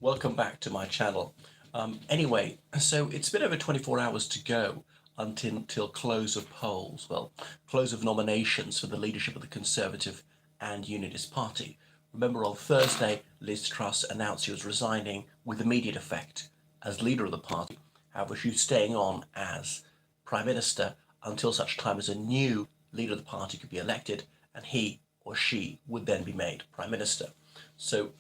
Welcome back to my channel. Anyway, so it's been over 24 hours to go until close of polls, well, close of nominations for the leadership of the Conservative and Unionist Party. Remember, on Thursday, Liz Truss announced she was resigning with immediate effect as leader of the party. However, she's staying on as Prime Minister until such time as a new leader of the party could be elected, and he or she would then be made Prime Minister. So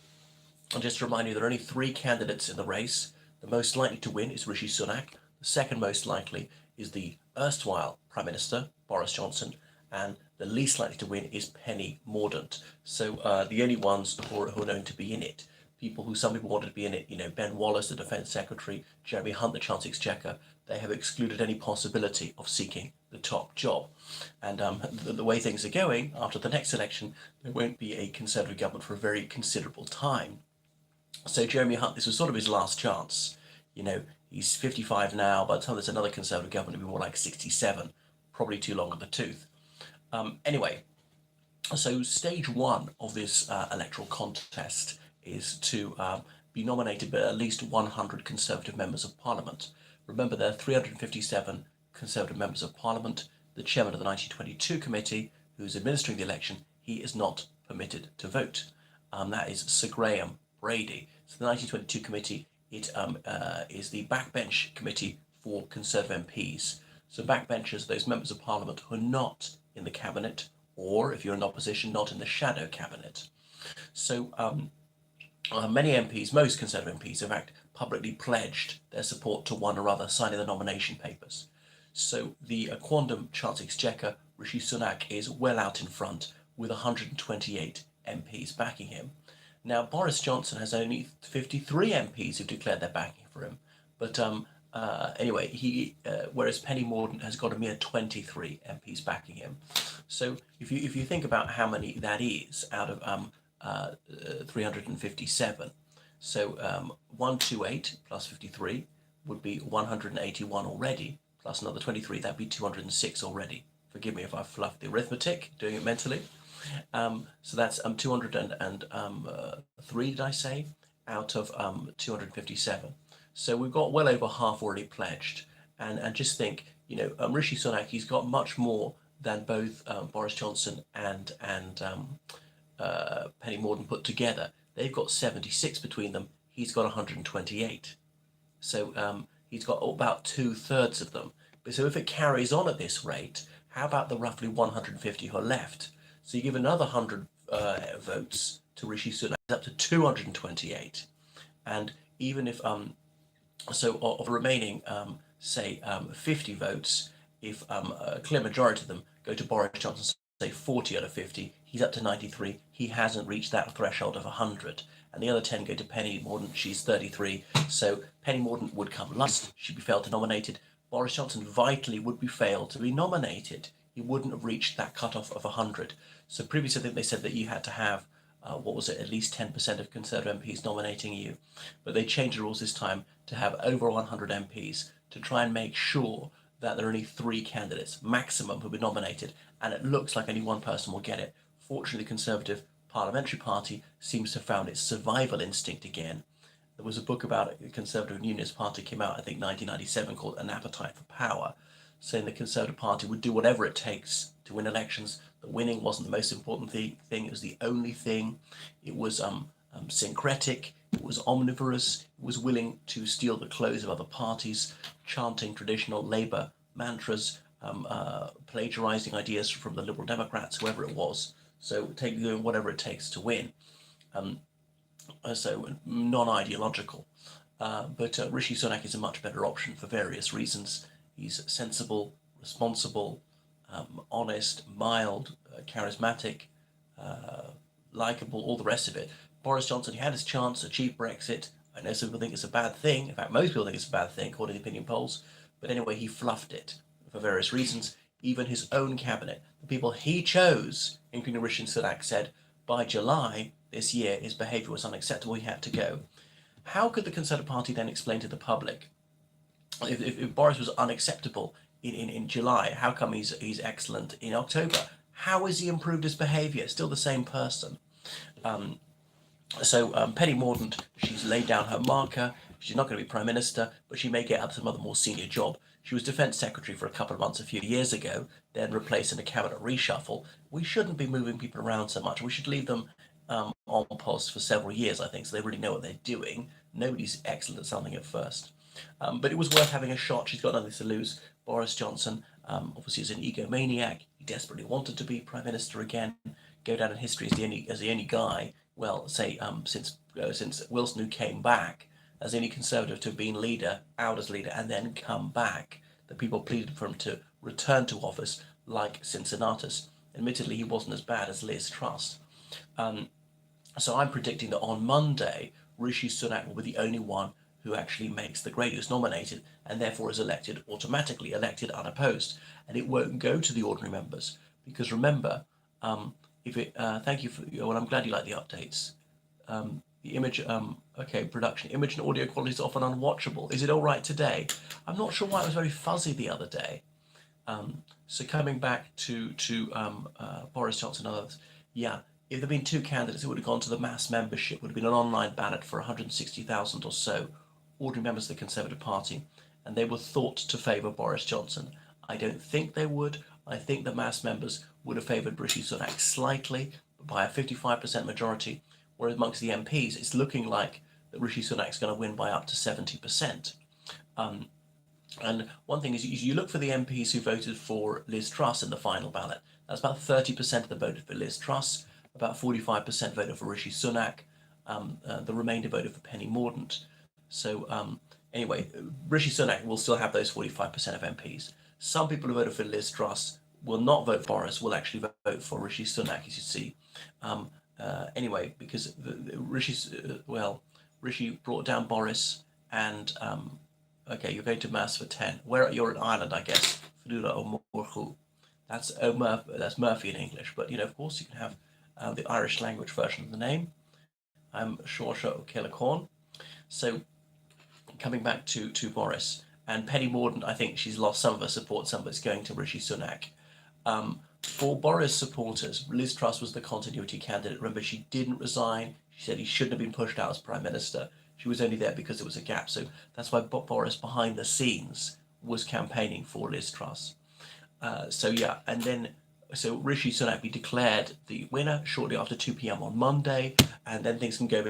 and just to remind you, there are only three candidates in the race. The most likely to win is Rishi Sunak. The second most likely is the erstwhile Prime Minister, Boris Johnson. And the least likely to win is Penny Mordaunt. So the only ones who are known to be in it, some people wanted to be in it, Ben Wallace, the Defence Secretary, Jeremy Hunt, the Chancellor Exchequer, they have excluded any possibility of seeking the top job. And the way things are going, after the next election, there won't be a Conservative government for a very considerable time. So Jeremy Hunt, this was sort of his last chance. He's 55 now. By the time there's another Conservative government, it'll be more like 67. Probably too long in the tooth. Anyway, so stage one of this electoral contest is to be nominated by at least 100 Conservative members of Parliament. Remember, there are 357 Conservative members of Parliament. The chairman of the 1922 committee, who's administering the election, he is not permitted to vote. That is Sir Graham Brady. So the 1922 committee, it is the backbench committee for Conservative MPs. So backbenchers are those members of Parliament who are not in the cabinet, or if you're in opposition, not in the shadow cabinet. So many MPs, most Conservative MPs, in fact, publicly pledged their support to one or other, signing the nomination papers. So the quondam Chancellor Exchequer, Rishi Sunak, is well out in front with 128 MPs backing him. Now, Boris Johnson has only 53 MPs who've declared their backing for him. But anyway, whereas Penny Mordaunt has got a mere 23 MPs backing him. So if you think about how many that is out of 357, so 128 plus 53 would be 181 already, plus another 23, that'd be 206 already. Forgive me if I fluffed the arithmetic, doing it mentally. So that's 203, did I say, out of 257. So we've got well over half already pledged. And just think, Rishi Sunak, he's got much more than both Boris Johnson and Penny Mordaunt put together. They've got 76 between them. He's got 128. So he's got about 2/3 of them. But so if it carries on at this rate, how about the roughly 150 who are left? So you give another 100 votes to Rishi Sunak, up to 228. And even if, so of the remaining, say, 50 votes, if a clear majority of them go to Boris Johnson, say 40 out of 50, he's up to 93. He hasn't reached that threshold of 100. And the other 10 go to Penny Mordaunt, she's 33. So Penny Mordaunt would come last, she'd be failed to nominated. Boris Johnson vitally would be failed to be nominated. He wouldn't have reached that cutoff of 100. So previously, I think they said that you had to have, at least 10% of Conservative MPs nominating you. But they changed the rules this time to have over 100 MPs to try and make sure that there are only three candidates maximum who'll be nominated. And it looks like only one person will get it. Fortunately, the Conservative Parliamentary Party seems to have found its survival instinct again. There was a book about the Conservative and Unionist Party came out, I think, 1997, called An Appetite for Power, saying the Conservative Party would do whatever it takes to win elections. The winning wasn't the most important thing, it was the only thing. It was syncretic, it was omnivorous, it was willing to steal the clothes of other parties, chanting traditional Labour mantras, plagiarising ideas from the Liberal Democrats, whoever it was. So doing whatever it takes to win. So non-ideological. But Rishi Sunak is a much better option for various reasons. He's sensible, responsible, honest, mild, charismatic, likeable, all the rest of it. Boris Johnson, he had his chance to achieve Brexit. I know some people think it's a bad thing. In fact, most people think it's a bad thing, according to opinion polls. But anyway, he fluffed it for various reasons. Even his own cabinet, the people he chose, including Rishi Sunak, said by July this year his behaviour was unacceptable, he had to go. How could the Conservative Party then explain to the public, if Boris was unacceptable in July, how come he's excellent in October? How has he improved his behaviour? Still the same person. So Penny Mordaunt, she's laid down her marker. She's not going to be Prime Minister, but she may get up to some other more senior job. She was Defence Secretary for a couple of months a few years ago, then replaced in a cabinet reshuffle. We shouldn't be moving people around so much. We should leave them on post for several years, I think, so they really know what they're doing. Nobody's excellent at something at first. But it was worth having a shot. She's got nothing to lose. Boris Johnson, obviously, is an egomaniac. He desperately wanted to be Prime Minister again, go down in history as the only guy, well, say, since Wilson, who came back as the only Conservative to have been leader, out as leader, and then come back. The people pleaded for him to return to office, like Cincinnatus. Admittedly, he wasn't as bad as Liz Truss. So I'm predicting that on Monday, Rishi Sunak will be the only one who actually makes the grade, who's nominated, and therefore is elected, automatically elected unopposed. And it won't go to the ordinary members. Because remember, if it, thank you for, well, I'm glad you like the updates. The image, okay, production, image and audio quality is often unwatchable. Is it all right today? I'm not sure why it was very fuzzy the other day. So coming back to Boris Johnson and others, yeah, if there'd been two candidates, it would have gone to the mass membership. It would have been an online ballot for 160,000 or so ordinary members of the Conservative Party, and they were thought to favour Boris Johnson. I don't think they would. I think the mass members would have favoured Rishi Sunak slightly, by a 55% majority, whereas amongst the MPs, it's looking like that Rishi Sunak's going to win by up to 70%. And one thing is, you look for the MPs who voted for Liz Truss in the final ballot. That's about 30% of the voted for Liz Truss, about 45% voted for Rishi Sunak, the remainder voted for Penny Mordaunt. So anyway, Rishi Sunak will still have those 45% of MPs. Some people who voted for Liz Truss will not vote for Boris, will actually vote for Rishi Sunak, as you see. Anyway, because Rishi brought down Boris, and okay, you're going to mass for 10. You're in Ireland, I guess. Fadula or Morchu. That's Murphy in English, but of course, you can have the Irish language version of the name. I'm Shorsha O'Killacorn. So coming back to Boris and Penny Mordaunt, I think she's lost some of her support. Some of it's going to Rishi Sunak. For Boris supporters, Liz Truss was the continuity candidate. Remember, she didn't resign. She said he shouldn't have been pushed out as Prime Minister. She was only there because there was a gap. So that's why Boris, behind the scenes, was campaigning for Liz Truss. So Rishi Sunak be declared the winner shortly after 2 p.m. on Monday, and then things can go a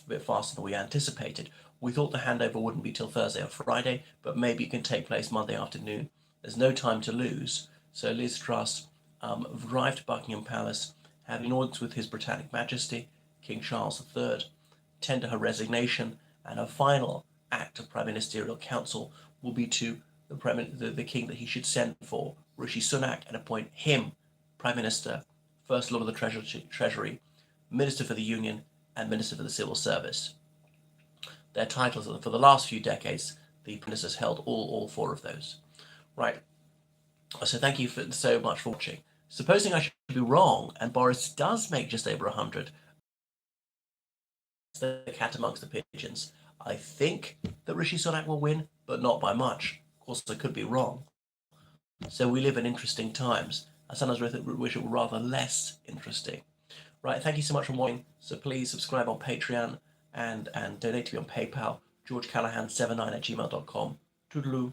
bit faster than we anticipated. We thought the handover wouldn't be till Thursday or Friday, but maybe it can take place Monday afternoon. There's no time to lose. So Liz Truss arrived to Buckingham Palace, had an audience with His Britannic Majesty, King Charles III, tender her resignation, and her final act of Prime Ministerial Council will be to the King that he should send for Rishi Sunak and appoint him Prime Minister, First Lord of the Treasury, Minister for the Union, and Minister for the Civil Service. Their titles for the last few decades, the Prime Ministers held all four of those. Right. So thank you so much for watching. Supposing I should be wrong and Boris does make just over 100, the cat amongst the pigeons. I think that Rishi Sunak will win, but not by much. Of course, I could be wrong. So we live in interesting times. I sometimes wish it were rather less interesting. Right, thank you so much for watching. So please subscribe on Patreon and donate to me on PayPal, georgecallahan79@gmail.com. Toodaloo.